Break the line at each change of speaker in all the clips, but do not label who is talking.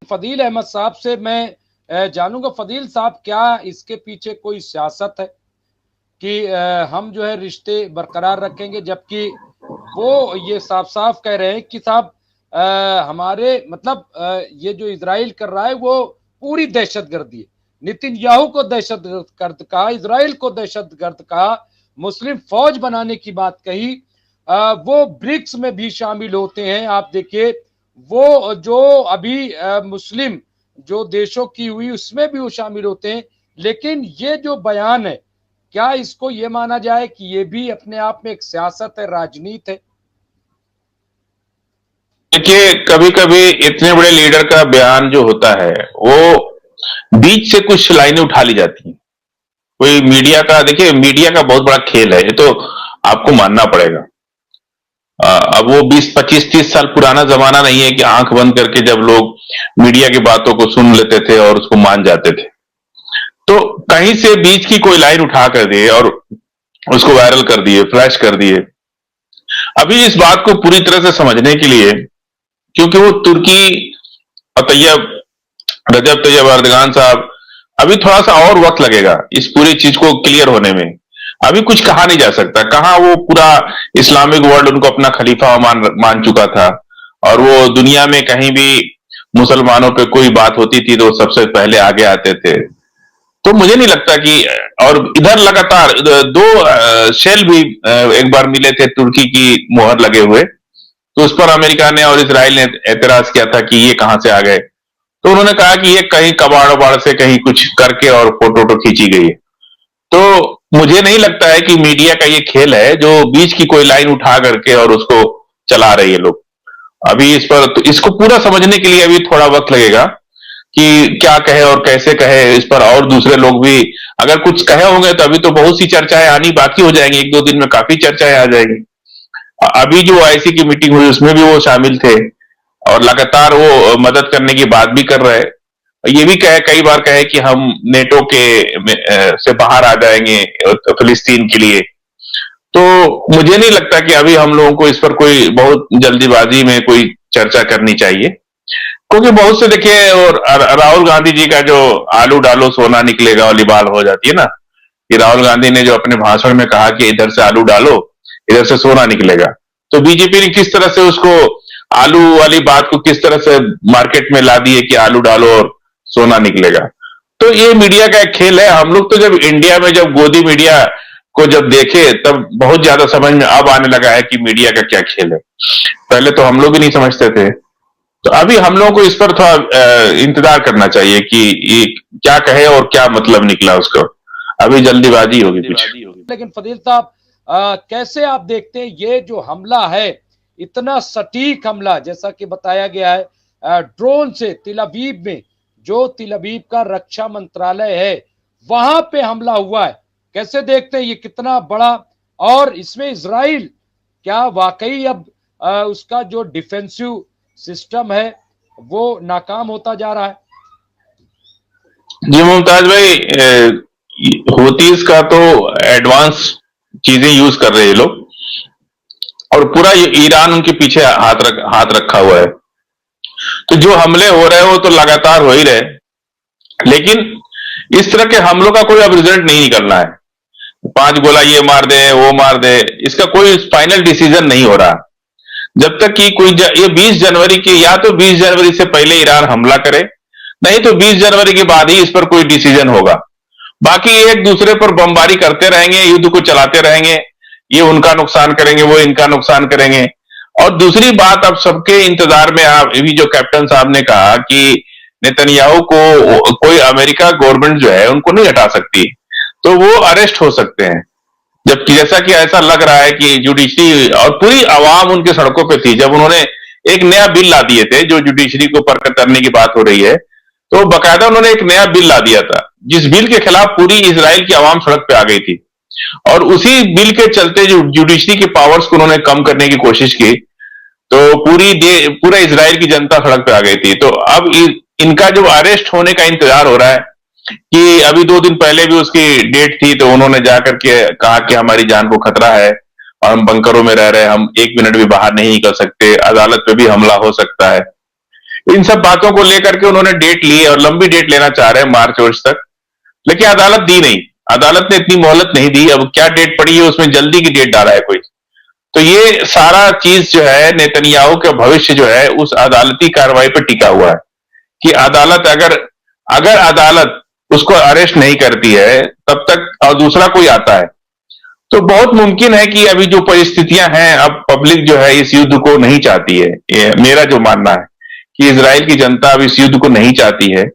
फदील अहमद साहब से मैं जानूंगा, फदील साहब क्या इसके पीछे कोई सियासत है कि हम जो है रिश्ते बरकरार रखेंगे, जबकि वो ये साफ साफ कह रहे हैं कि साहब हमारे मतलब ये जो इजराइल कर रहा है वो पूरी दहशतगर्दी है। नेतन्याहू को दहशतगर्द कहा, इजराइल को दहशतगर्द कहा, मुस्लिम फौज बनाने की बात कही, वो ब्रिक्स में भी शामिल होते हैं। आप देखिए वो जो अभी मुस्लिम जो देशों की हुई उसमें भी वो शामिल होते हैं। लेकिन ये जो बयान है, क्या इसको ये माना जाए कि ये भी अपने आप में एक सियासत है, राजनीति है?
देखिए, कभी कभी इतने बड़े लीडर का बयान जो होता है वो बीच से कुछ लाइनें उठा ली जाती हैं। कोई मीडिया का, देखिए मीडिया का बहुत बड़ा खेल है, ये तो आपको मानना पड़ेगा। अब वो 20 25 30 साल पुराना जमाना नहीं है कि आंख बंद करके जब लोग मीडिया की बातों को सुन लेते थे और उसको मान जाते थे। तो कहीं से बीच की कोई लाइन उठा कर दिए और उसको वायरल कर दिए, फ्लैश कर दिए। अभी इस बात को पूरी तरह से समझने के लिए, क्योंकि वो तुर्की तैयब रजब तैयब अर्दगान साहब, अभी थोड़ा सा और वक्त लगेगा इस पूरी चीज को क्लियर होने में। अभी कुछ कहा नहीं जा सकता, कहां वो पूरा इस्लामिक वर्ल्ड उनको अपना खलीफा मान चुका था, और वो दुनिया में कहीं भी मुसलमानों पे कोई बात होती थी तो सबसे पहले आगे आते थे। तो मुझे नहीं लगता कि, और इधर लगातार दो शेल भी एक बार मिले थे तुर्की की मोहर लगे हुए, तो उस पर अमेरिका ने और इसराइल ने एतराज किया था कि ये कहां से आ गए। तो उन्होंने कहा कि ये कहीं कबाड़ वबाड़ से कहीं कुछ करके और फोटो वोटो खींची गई है। तो मुझे नहीं लगता है कि मीडिया का ये खेल है जो बीच की कोई लाइन उठा करके और उसको चला रही है लोग। अभी इस पर, तो इसको पूरा समझने के लिए अभी थोड़ा वक्त लगेगा कि क्या कहे और कैसे कहे इस पर, और दूसरे लोग भी अगर कुछ कहे होंगे तो अभी तो बहुत सी चर्चाएं आनी बाकी हो जाएंगी, 1-2 दिन में काफी चर्चाएं आ जाएंगी। अभी जो ओआईसी की मीटिंग हुई उसमें भी वो शामिल थे और लगातार वो मदद करने की बात भी कर रहे हैं। ये भी कहे, कई बार कहे कि हम नेटो के से बाहर आ जाएंगे फिलिस्तीन के लिए। तो मुझे नहीं लगता कि अभी हम लोगों को इस पर कोई बहुत जल्दीबाजी में कोई चर्चा करनी चाहिए, क्योंकि बहुत से, देखिए, और राहुल गांधी जी का जो आलू डालो सोना निकलेगा वाली बात हो जाती है ना, कि राहुल गांधी ने जो अपने भाषण में कहा कि इधर से आलू डालो इधर से सोना निकलेगा, तो बीजेपी ने किस तरह से उसको आलू वाली बात को किस तरह से मार्केट में ला दिए कि आलू डालो और सोना निकलेगा। तो ये मीडिया का एक खेल है। हम लोग तो जब इंडिया में जब गोदी मीडिया को जब देखे तब बहुत ज्यादा समझ में अब आने लगा है कि मीडिया का क्या खेल है। पहले तो हम लोग भी नहीं समझते थे। तो अभी हम लोगों को इस पर थोड़ा इंतजार करना चाहिए कि ये क्या कहे और क्या मतलब निकला उसको। अभी जल्दीबाजी होगी कुछ।
लेकिन फदील साहब, कैसे आप देखते हैं ये जो हमला है, इतना सटीक हमला, जैसा कि बताया गया है ड्रोन से तिल अवीव में, जो तिल अवीव का रक्षा मंत्रालय है वहां पे हमला हुआ है, कैसे देखते हैं ये कितना बड़ा? और इसमें इजराइल क्या वाकई अब उसका जो डिफेंसिव सिस्टम है वो नाकाम होता जा रहा है?
जी मुमताज भाई, होतीज का तो एडवांस चीजें यूज कर रहे हैं लोग, और पूरा ईरान उनके पीछे हाथ रखा हुआ है। तो जो हमले हो रहे हैं वो तो लगातार हो ही रहे, लेकिन इस तरह के हमलों का कोई अब रिजल्ट नहीं निकलना है। 5 गोला ये मार दे वो मार दे, इसका कोई फाइनल डिसीजन नहीं हो रहा जब तक कि कोई ये 20 जनवरी की, या तो 20 जनवरी से पहले ईरान हमला करे, नहीं तो 20 जनवरी के बाद ही इस पर कोई डिसीजन होगा। बाकी एक दूसरे पर बमबारी करते रहेंगे, युद्ध को चलाते रहेंगे, ये उनका नुकसान करेंगे वो इनका नुकसान करेंगे। और दूसरी बात, अब सबके इंतजार में, आप अभी जो कैप्टन साहब ने कहा कि नेतन्याहू को कोई अमेरिका गवर्नमेंट जो है उनको नहीं हटा सकती, तो वो अरेस्ट हो सकते हैं। जबकि जैसा कि ऐसा लग रहा है कि जुडिशरी और पूरी आवाम उनके सड़कों पे थी जब उन्होंने एक नया बिल ला दिए थे, जो जुडिशरी को परखत करने की बात हो रही है, तो बकायदा उन्होंने एक नया बिल ला दिया था जिस बिल के खिलाफ पूरी इजराइल की आवाम सड़क पे आ गई थी। और उसी बिल के चलते जो जुडिशरी की पावर्स को उन्होंने कम करने की कोशिश की, तो पूरा इजराइल की जनता सड़क पे आ गई थी। तो अब इनका जो अरेस्ट होने का इंतजार हो रहा है, कि अभी 2 दिन पहले भी उसकी डेट थी, तो उन्होंने जाकर के कहा कि हमारी जान को खतरा है और हम बंकरों में रह रहे हैं, हम 1 मिनट भी बाहर नहीं निकल सकते, अदालत पे भी हमला हो सकता है। इन सब बातों को लेकर के उन्होंने डेट ली और लंबी डेट लेना चाह रहे हैं मार्च वर्ष तक, लेकिन अदालत दी नहीं, अदालत ने इतनी मोहलत नहीं दी। अब क्या डेट पड़ी है उसमें जल्दी की डेट डाला है कोई। तो ये सारा चीज जो है नेतन्याहू का भविष्य जो है उस अदालती कार्रवाई पर टिका हुआ है कि अदालत अगर अगर अदालत उसको अरेस्ट नहीं करती है तब तक और दूसरा कोई आता है तो बहुत मुमकिन है कि अभी जो परिस्थितियां हैं, अब पब्लिक जो है इस युद्ध को नहीं चाहती है। ये मेरा जो मानना है कि इजराइल की जनता अब इस युद्ध को नहीं चाहती है।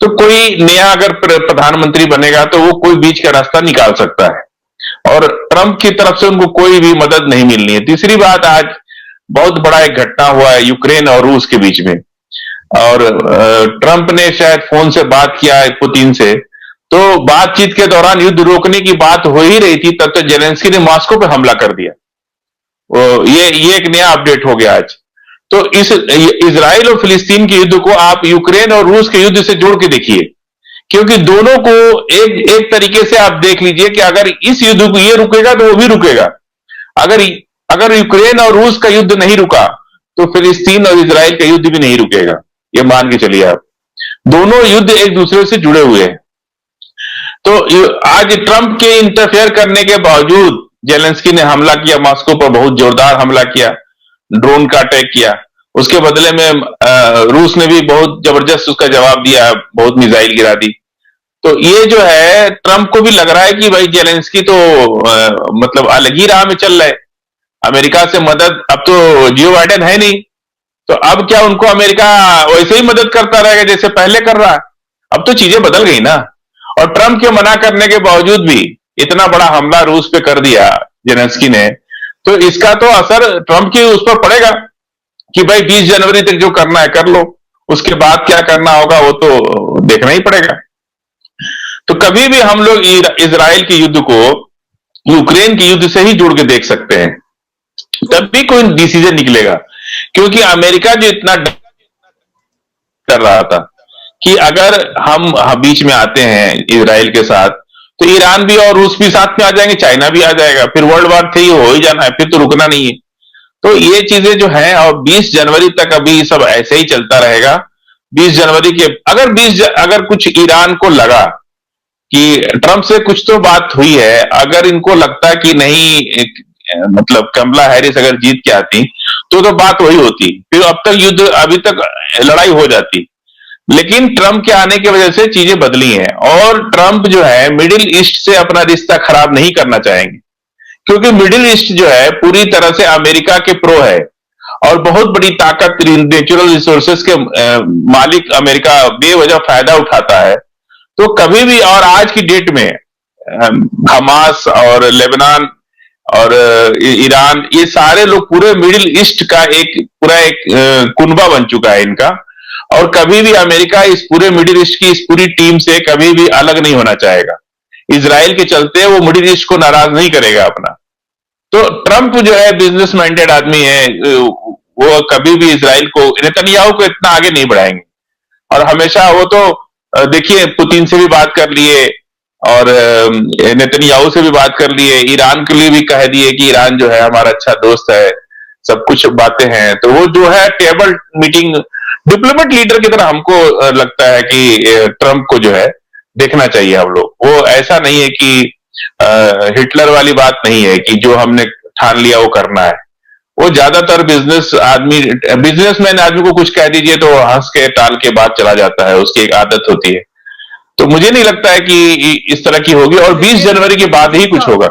तो कोई नया अगर प्रधानमंत्री बनेगा तो वो कोई बीच का रास्ता निकाल सकता है और ट्रंप की तरफ से उनको कोई भी मदद नहीं मिलनी है। तीसरी बात, आज बहुत बड़ा एक घटना हुआ है यूक्रेन और रूस के बीच में, और ट्रंप ने शायद फोन से बात किया है पुतिन से, तो बातचीत के दौरान युद्ध रोकने की बात हो ही रही थी, तब तक जेलेंस्की ने मॉस्को पे हमला कर दिया। ये एक नया अपडेट हो गया आज। तो इस इजराइल और फिलिस्तीन के युद्ध को आप यूक्रेन और रूस के युद्ध से जोड़ के देखिए, क्योंकि दोनों को एक एक तरीके से आप देख लीजिए कि अगर इस युद्ध को ये रुकेगा तो वो भी रुकेगा। अगर अगर यूक्रेन और रूस का युद्ध नहीं रुका तो फिलिस्तीन और इजराइल का युद्ध भी नहीं रुकेगा, ये मान के चलिए आप। दोनों युद्ध एक दूसरे से जुड़े हुए हैं। तो आज ट्रंप के इंटरफेयर करने के बावजूद जेलेंस्की ने हमला किया, मॉस्को पर बहुत जोरदार हमला किया, ड्रोन का अटैक किया। उसके बदले में रूस ने भी बहुत जबरदस्त उसका जवाब दिया, बहुत मिसाइल गिरा दी। तो ये जो है ट्रंप को भी लग रहा है कि भाई जेलेंस्की तो मतलब अलग ही राह में चल रहा है, अमेरिका से मदद। अब तो जो बाइडेन है नहीं, तो अब क्या उनको अमेरिका वैसे ही मदद करता रहेगा जैसे पहले कर रहा है? अब तो चीजें बदल गई ना। और ट्रंप के मना करने के बावजूद भी इतना बड़ा हमला रूस पे कर दिया जेलेंस्की ने, तो इसका तो असर ट्रंप की उस पर पड़ेगा कि भाई 20 जनवरी तक जो करना है कर लो, उसके बाद क्या करना होगा वो तो देखना ही पड़ेगा। तो कभी भी हम लोग इजराइल के युद्ध को यूक्रेन के युद्ध से ही जोड़ के देख सकते हैं, तब भी कोई डिसीजन निकलेगा। क्योंकि अमेरिका जो इतना कर रहा था कि अगर हम बीच में आते हैं इजराइल के साथ तो ईरान भी और रूस भी साथ में आ जाएंगे, चाइना भी आ जाएगा, फिर वर्ल्ड वॉर 3 हो ही जाना है, फिर तो रुकना नहीं है। तो ये चीजें जो है, और 20 जनवरी तक अभी सब ऐसे ही चलता रहेगा। 20 जनवरी के अगर कुछ ईरान को लगा कि ट्रंप से कुछ तो बात हुई है, अगर इनको लगता कि नहीं मतलब कमला हैरिस अगर जीत के आती तो बात वही होती, फिर अब तक युद्ध अभी तक लड़ाई हो जाती। लेकिन ट्रंप के आने की वजह से चीजें बदली हैं और ट्रंप जो है मिडिल ईस्ट से अपना रिश्ता खराब नहीं करना चाहेंगे, क्योंकि मिडिल ईस्ट जो है पूरी तरह से अमेरिका के प्रो है और बहुत बड़ी ताकत, नेचुरल रिसोर्सेस के मालिक अमेरिका बेवजह फायदा उठाता है। तो कभी भी, और आज की डेट में हमास और लेबनान और ईरान, ये सारे लोग पूरे मिडिल ईस्ट का पूरा एक कुनबा बन चुका है इनका। और कभी भी अमेरिका इस पूरे मिडिल ईस्ट की इस पूरी टीम से कभी भी अलग नहीं होना चाहेगा। इजराइल के चलते वो मिडिल ईस्ट को नाराज नहीं करेगा अपना। तो ट्रंप जो है बिजनेस माइंडेड आदमी है, वो कभी भी इजराइल को, नेतन्याहू को इतना आगे नहीं बढ़ाएंगे। और हमेशा वो तो देखिए पुतिन से भी बात कर लिए और नेतन्याहू से भी बात कर लिए, ईरान के लिए भी कह दिए कि ईरान जो है हमारा अच्छा दोस्त है, सब कुछ बातें हैं। तो वो जो है टेबल मीटिंग डिप्लोमेट लीडर की तरह हमको लगता है कि ट्रंप को जो है देखना चाहिए हम लोग। वो ऐसा नहीं है कि हिटलर वाली बात नहीं है कि जो हमने ठान लिया वो करना है। वो ज्यादातर बिजनेसमैन आदमी को कुछ कह दीजिए तो हंस के टाल के बात चला जाता है, उसकी एक आदत होती है। तो मुझे नहीं लगता है कि इस तरह की होगी और 20 जनवरी के बाद ही कुछ होगा।